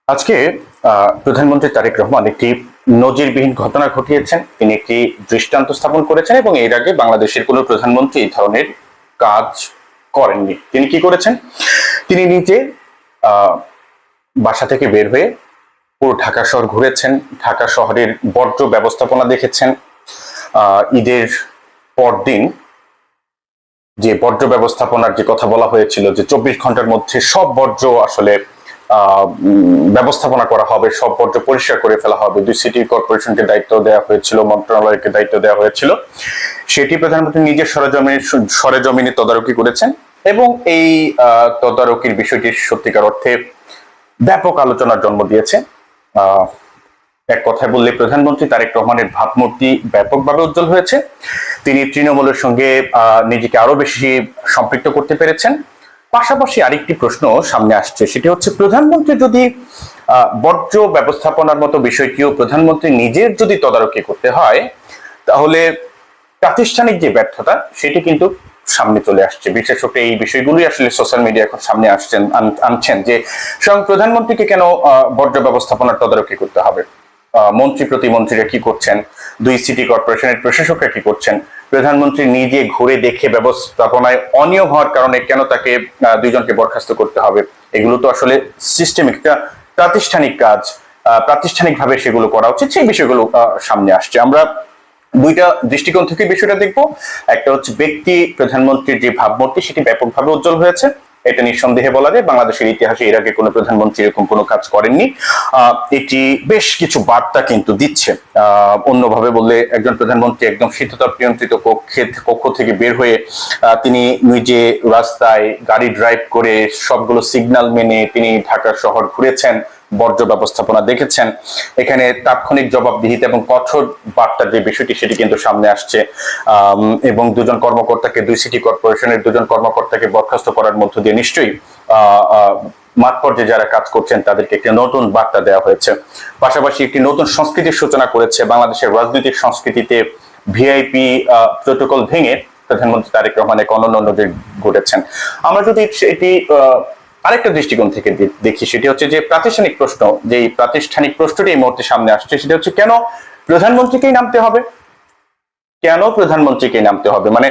আজকে প্রধানমন্ত্রী তারেক রহমান একটি নজিরবিহীন ঘটনা ঘটিয়েছেন। তিনি একটি দৃষ্টান্ত স্থাপন করেছেন এবং এর আগে বাংলাদেশের কোনো প্রধানমন্ত্রী এই ধরনের কাজ করেননি। তিনি কি করেছেন? তিনি নিজে বাসা থেকে বের হয়ে পুরো ঢাকা শহর ঘুরেছেন, ঢাকা শহরের বর্জ্য ব্যবস্থাপনা দেখেছেন। ঈদের পরদিন যে বর্জ্য ব্যবস্থাপনার যে কথা বলা হয়েছিল যে 24 ঘন্টার মধ্যে সব বর্জ্য আসলে ব্যবস্থাপনা করা হবে, সব বর্জ্য পরিষ্কার করে ফেলা হবে, দুই সিটি কর্পোরেশনকে দায়িত্ব দেওয়া হয়েছিল, মন্ত্রণালয়কে দায়িত্ব দেওয়া হয়েছিল, সেটি প্রধানমন্ত্রী নিজের সরেজমিনে তদারকি করেছেন এবং এই তদারকির বিষয়টি সত্যিকার অর্থে ব্যাপক আলোচনার জন্ম দিয়েছে। এক কথায় বললে প্রধানমন্ত্রী তারেক রহমানের ভাবমূর্তি ব্যাপকভাবে উজ্জ্বল হয়েছে। তিনি তৃণমূলের সঙ্গে নিজেকে আরো বেশি সম্পৃক্ত করতে পেরেছেন। পাশাপাশি আরেকটি প্রশ্ন সামনে আসছে, সেটি হচ্ছে প্রধানমন্ত্রী যদি বর্জ্য ব্যবস্থাপনার মতো বিষয়টিও প্রধানমন্ত্রী নিজের যদি তদারকি করতে হয়, তাহলে প্রাতিষ্ঠানিক যে ব্যর্থতা সেটি কিন্তু সামনে চলে আসছে। বিশেষত এই বিষয়গুলোই আসলে সোশ্যাল মিডিয়া এখন সামনে আনছেন যে স্বয়ং প্রধানমন্ত্রীকে কেন বর্জ্য ব্যবস্থাপনার তদারকি করতে হবে, মন্ত্রী প্রতিমন্ত্রীরা কি করছেন, দুই সিটি কর্পোরেশনের প্রশাসকরা কি করছেন, প্রধানমন্ত্রী নিজে ঘুরে দেখে ব্যবস্থাপনায় অনিয়ম হওয়ার কারণে কেন তাকে দুইজনকে বরখাস্ত করতে হবে। এগুলো তো আসলে সিস্টেমিক প্রাতিষ্ঠানিক কাজ, প্রাতিষ্ঠানিকভাবে সেগুলো করা উচিত। সেই বিষয়গুলো সামনে আসছে। আমরা দুইটা দৃষ্টিকোণ থেকে বিষয়টা দেখবো। একটা হচ্ছে ব্যক্তি প্রধানমন্ত্রীর যে ভাবমূর্তি সেটি ব্যাপকভাবে উজ্জ্বল হয়েছে, এটা নিঃসন্দেহে বলা যায়। বাংলাদেশের ইতিহাসে এর আগে কোনো প্রধানমন্ত্রী এরকম কোনো কাজ করেননি। এটি বেশ কিছু বার্তা কিন্তু দিচ্ছে। অন্যভাবে বললে একজন প্রধানমন্ত্রী একদম শীততাপ নিয়ন্ত্রিত কক্ষ থেকে বের হয়ে তিনি নিজে রাস্তায় গাড়ি ড্রাইভ করে সবগুলো সিগন্যাল মেনে তিনি ঢাকা শহর ঘুরেছেন, বর্জ্য ব্যবস্থাপনা দেখেছেন। এখানে তাৎক্ষণিক জবাবদিহিতা এবং কঠোর বার্তার যে বিষয়টি সেটি কিন্তু সামনে আসছে এবং দুজন কর্মকর্তাকে, দুই সিটি কর্পোরেশনের দুজন কর্মকর্তাকে বরখাস্ত করার মধ্য দিয়ে নিশ্চয়ই মাঠ পর্যায়ে যারা কাজ করছেন তাদেরকে একটি নতুন বার্তা দেওয়া হয়েছে। পাশাপাশি একটি নতুন সংস্কৃতির সূচনা করেছে। বাংলাদেশের রাজনৈতিক সংস্কৃতিতে ভিআইপি প্রোটোকল ভেঙে প্রধানমন্ত্রী তারেক রহমান এক অনন্য নজির গড়েছেন। আমরা যদি এটি আরেকটা দৃষ্টিকোণ থেকে দেখি, সেটি হচ্ছে যে প্রাতিষ্ঠানিক প্রশ্ন, যে প্রাতিষ্ঠানিক প্রশ্নটি এই মুহূর্তে সামনে আসছে, সেটা হচ্ছে কেন প্রধানমন্ত্রীকেই নামতে হবে, কেন প্রধানমন্ত্রীকেই নামতে হবে। মানে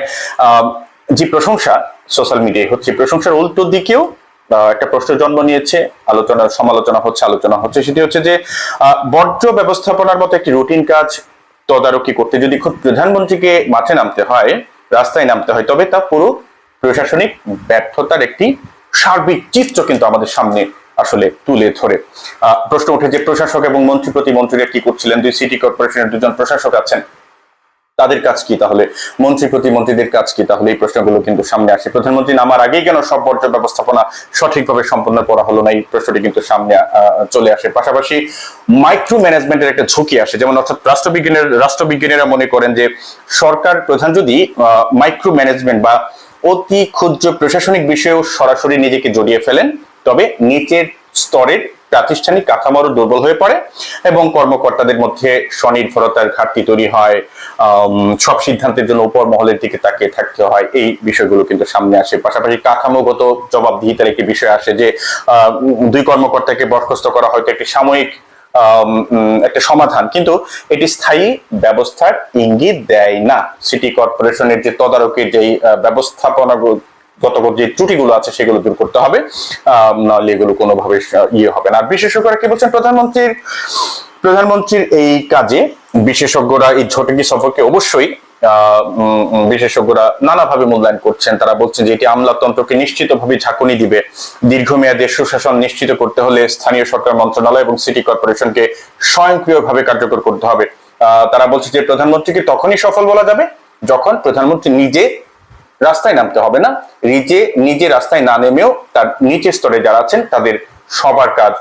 যে প্রশংসা সোশ্যাল মিডিয়ায় হচ্ছে, প্রশংসার উল্টো দিকেও একটা প্রশ্ন জন্ম নিয়েছে, সমালোচনা হচ্ছে, সেটি হচ্ছে যে বর্জ্য ব্যবস্থাপনার মতো একটি রুটিন কাজ তদারকি করতে যদি খুব প্রধানমন্ত্রীকে মাঠে নামতে হয়, রাস্তায় নামতে হয়, তবে তা পুরো প্রশাসনিক ব্যর্থতার একটি সার্বিক চিত্র কিন্তু আমাদের সামনে আসলে তুলে ধরে। প্রশ্ন ওঠে যে প্রশাসক এবং মন্ত্রী প্রতিমন্ত্রীরা কি করছিলেন, দুই সিটি কর্পোরেশনের দুজন প্রশাসক আছেন, তাদের কাজ কি তাহলে, মন্ত্রী প্রতিমন্ত্রীদের কাজ কি তাহলে, এই প্রশ্নগুলো কিন্তু সামনে আসে। প্রধানমন্ত্রী নামার আগেই কেন সব বর্জ্য ব্যবস্থাপনা সঠিকভাবে সম্পন্ন করা হলো না, এই প্রশ্নটি কিন্তু সামনে চলে আসে। পাশাপাশি মাইক্রো ম্যানেজমেন্টের একটা ঝুঁকি আসে, যেমন অর্থাৎ রাষ্ট্রবিজ্ঞানীরা মনে করেন যে সরকার প্রধান যদি মাইক্রো ম্যানেজমেন্ট বা অতি ক্ষুদ্র প্রশাসনিক বিষয়েও সরাসরি নিজেকে জড়িয়ে ফেলেন, তবে নিচের স্তরের প্রাতিষ্ঠানিক কাঠামোর দুর্বল হয়ে পড়ে এবং কর্মকর্তাদের মধ্যে স্বনির্ভরতার ঘাটতি তৈরি হয়, সব সিদ্ধান্তের জন্য উপর মহলের দিকে তাকিয়ে থাকতে হয়। এই বিষয়গুলো কিন্তু সামনে আসে। পাশাপাশি কাঠামোগত জবাবদিহিতার একটি বিষয় আসে যে দুই কর্মকর্তাকে বরখাস্ত করা হয়তো একটি সাময়িক একটা সমাধান, কিন্তু এটি স্থায়ী ব্যবস্থার ইঙ্গিত দেয় না। সিটি কর্পোরেশনের যে তদারকির যে ব্যবস্থাপনা যে ত্রুটিগুলো আছে সেগুলো দূর করতে হবে, নাহলে এগুলো কোনোভাবে হবে না। বিশেষজ্ঞরা কি বলছেন, প্রধানমন্ত্রীর এই কাজে বিশেষজ্ঞরা এই ঝটিকি সফরকে অবশ্যই বিশেষজ্ঞরা নানাভাবে মূল্যায়ন করছেন। তারা বলছেন যে এটি আমলাতন্ত্রকে নিশ্চিতভাবে ঝাঁকুনি দিবে। দীর্ঘমেয়াদে সুশাসন নিশ্চিত করতে হলে স্থানীয় সরকার মন্ত্রণালয় এবং সিটি কর্পোরেশনকে স্বয়ংক্রিয়ভাবে কার্যকর করতে হবে। তারা বলছে যে প্রধানমন্ত্রীকে তখনই সফল বলা যাবে যখন প্রধানমন্ত্রী নিজে রাস্তায় নামতে হবে না, নিজে রাস্তায় না নেমেও তার নিচের স্তরে যারা আছেন তাদের সবার কাজ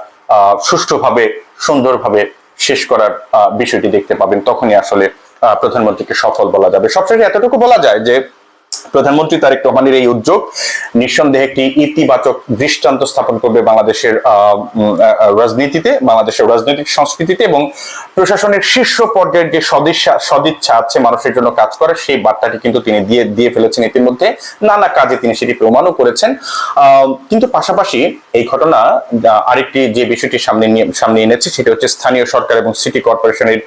সুষ্ঠুভাবে সুন্দরভাবে শেষ করার বিষয়টি দেখতে পাবেন, তখনই আসলে প্রধানমন্ত্রীকে সফল বলা যাবে। সবশেষে এতটুকু বলা যায় যে প্রধানমন্ত্রী তারেক রহমানের এই উদ্যোগ নিঃসন্দেহে একটি ইতিবাচক দৃষ্টান্ত স্থাপন করবে বাংলাদেশের রাজনীতিতে, বাংলাদেশের রাজনৈতিক সংস্কৃতিতে, এবং প্রশাসনের শীর্ষ পর্যায়ের যে সদিচ্ছা আছে মানুষের জন্য কাজ করার, সেই বার্তাটি কিন্তু তিনি দিয়ে ফেলেছেন ইতিমধ্যে। নানা কাজে তিনি সেটি প্রমাণও করেছেন। কিন্তু পাশাপাশি এই ঘটনা আরেকটি যে বিষয়টি সামনে এনেছে সেটা হচ্ছে স্থানীয় সরকার এবং সিটি কর্পোরেশনের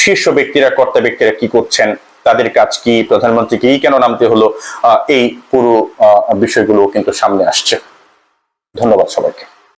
শীর্ষ ব্যক্তিরা, কর্তা ব্যক্তিরা কি করছেন, তাদের কাজ কি, প্রধানমন্ত্রীকেই কেন নামতে হলো, এই পুরো বিষয়গুলো কিন্তু সামনে আসছে। ধন্যবাদ সবাইকে।